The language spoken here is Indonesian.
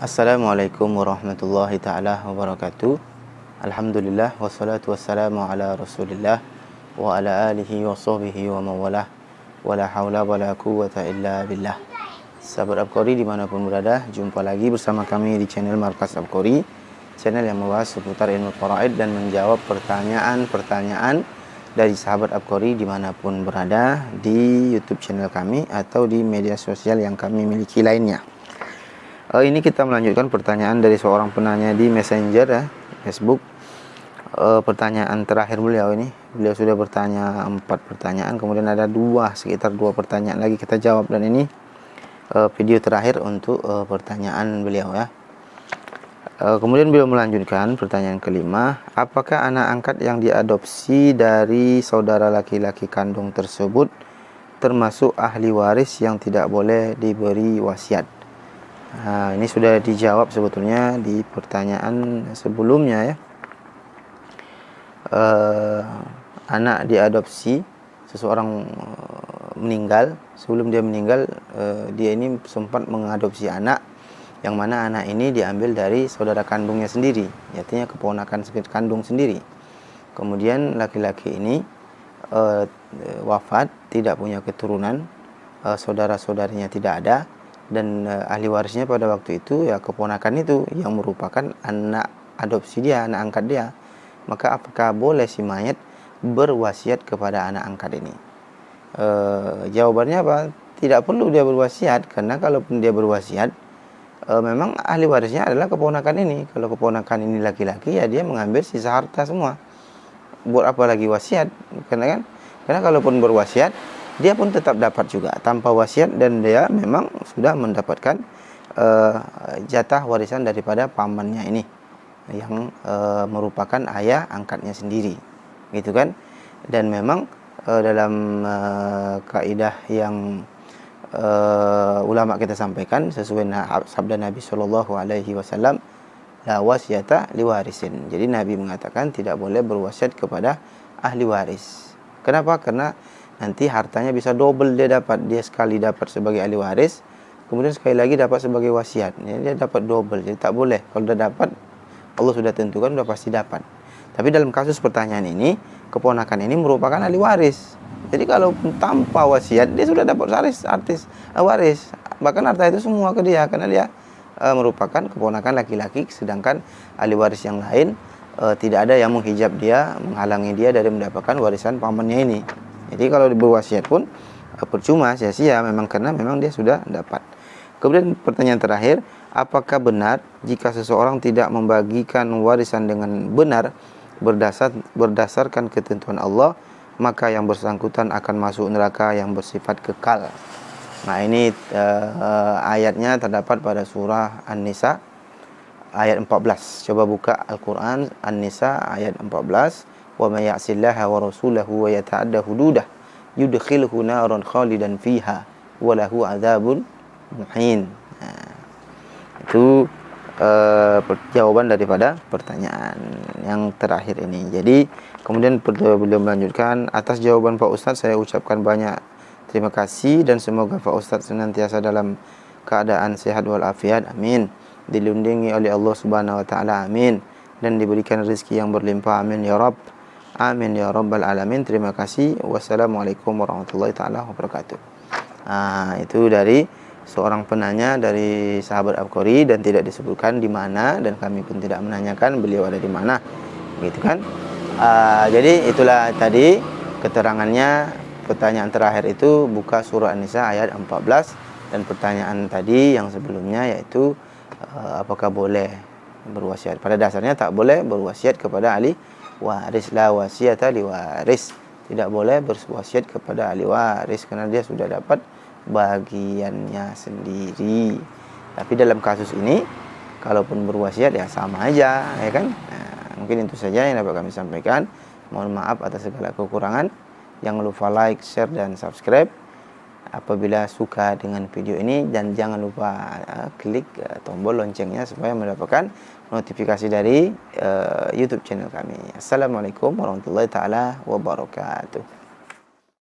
Assalamualaikum warahmatullahi ta'ala wabarakatuh. Alhamdulillah wassalatu wassalamu ala Rasulillah wa ala alihi wa sahbihi wa mawalah. Wa la hawla wa la quwwata illa billah. Sahabat Abqori dimanapun berada, jumpa lagi bersama kami di channel Markas Abqori, channel yang membahas seputar ilmu faraid dan menjawab pertanyaan-pertanyaan dari sahabat Abqori dimanapun berada di YouTube channel kami atau di media sosial yang kami miliki lainnya. Ini kita melanjutkan pertanyaan dari seorang penanya di Messenger ya, Facebook. Pertanyaan terakhir beliau sudah bertanya 4 pertanyaan, kemudian ada sekitar 2 pertanyaan lagi kita jawab, dan ini video terakhir untuk pertanyaan beliau ya. Kemudian beliau melanjutkan pertanyaan kelima, apakah anak angkat yang diadopsi dari saudara laki-laki kandung tersebut termasuk ahli waris yang tidak boleh diberi wasiat? Ini sudah dijawab sebetulnya di pertanyaan sebelumnya ya. Anak diadopsi, seseorang meninggal, sebelum dia meninggal dia ini sempat mengadopsi anak, yang mana anak ini diambil dari saudara kandungnya sendiri, artinya keponakan kandung sendiri. Kemudian laki-laki ini wafat, tidak punya keturunan, saudara-saudarinya tidak ada, dan ahli warisnya pada waktu itu ya keponakan itu yang merupakan anak adopsi dia, anak angkat dia. Maka apakah boleh si mayat berwasiat kepada anak angkat ini? Jawabannya apa? Tidak perlu dia berwasiat, karena kalaupun dia berwasiat, memang ahli warisnya adalah keponakan ini. Kalau keponakan ini laki-laki, ya dia mengambil sisa harta semua. Buat apa lagi wasiat? Karena kalaupun berwasiat, dia pun tetap dapat juga tanpa wasiat, dan dia memang sudah mendapatkan jatah warisan daripada pamannya ini yang merupakan ayah angkatnya sendiri, gitu kan. Dan memang dalam kaidah yang ulama kita sampaikan sesuai sabda Nabi Shallallahu Alaihi Wasallam, la wasiyata liwarisin. Jadi Nabi mengatakan tidak boleh berwasiat kepada ahli waris. Kenapa? Karena nanti hartanya bisa double dia dapat. Dia sekali dapat sebagai ahli waris, kemudian sekali lagi dapat sebagai wasiat. Dia dapat double. Jadi tak boleh. Kalau sudah dapat, Allah sudah tentukan, sudah pasti dapat. Tapi dalam kasus pertanyaan ini, keponakan ini merupakan ahli waris. Jadi kalau tanpa wasiat, dia sudah dapat waris. Bahkan harta itu semua ke dia, karena dia merupakan keponakan laki-laki, sedangkan ahli waris yang lain tidak ada yang menghijab dia, menghalangi dia dari mendapatkan warisan pamannya ini. Jadi kalau berwasiat pun percuma, sia-sia, memang karena memang dia sudah dapat. Kemudian pertanyaan terakhir, apakah benar jika seseorang tidak membagikan warisan dengan benar berdasarkan ketentuan Allah, maka yang bersangkutan akan masuk neraka yang bersifat kekal? Nah, ini ayatnya terdapat pada surah An-Nisa ayat 14. Coba buka Al-Quran An-Nisa ayat 14. Wa may ya'sillaha wa rasulahu wa yata'adda hududah yudkhilhu naran khalidan fiha wa lahu adzabun muhin. Itu jawaban daripada pertanyaan yang terakhir ini. Jadi kemudian beliau melanjutkan, atas jawaban Pak Ustadz saya ucapkan banyak terima kasih, dan semoga Pak Ustadz senantiasa dalam keadaan sehat walafiat, amin, dilindungi oleh Allah Subhanahu wa taala, amin, dan diberikan rezeki yang berlimpah, amin ya Rabb, amin ya Rabbal alamin. Terima kasih. Wassalamualaikum warahmatullahi taala wabarakatuh. Itu dari seorang penanya dari sahabat Abqori, dan tidak disebutkan di mana, dan kami pun tidak menanyakan beliau ada di mana, gitu kan. Jadi itulah tadi keterangannya. Pertanyaan terakhir itu buka surah An-Nisa ayat 14, dan pertanyaan tadi yang sebelumnya yaitu apakah boleh berwasiat. Pada dasarnya tak boleh berwasiat kepada ahli waris, la wasiyata li waris. Tidak boleh berwasiat kepada ahli waris karena dia sudah dapat bagiannya sendiri. Tapi dalam kasus ini, kalaupun berwasiat ya sama aja, ya kan. Mungkin itu saja yang dapat kami sampaikan. Mohon maaf atas segala kekurangan. Jangan lupa like, share, dan subscribe apabila suka dengan video ini, dan jangan lupa klik tombol loncengnya supaya mendapatkan notifikasi dari YouTube channel kami. Assalamualaikum warahmatullahi taala wabarakatuh.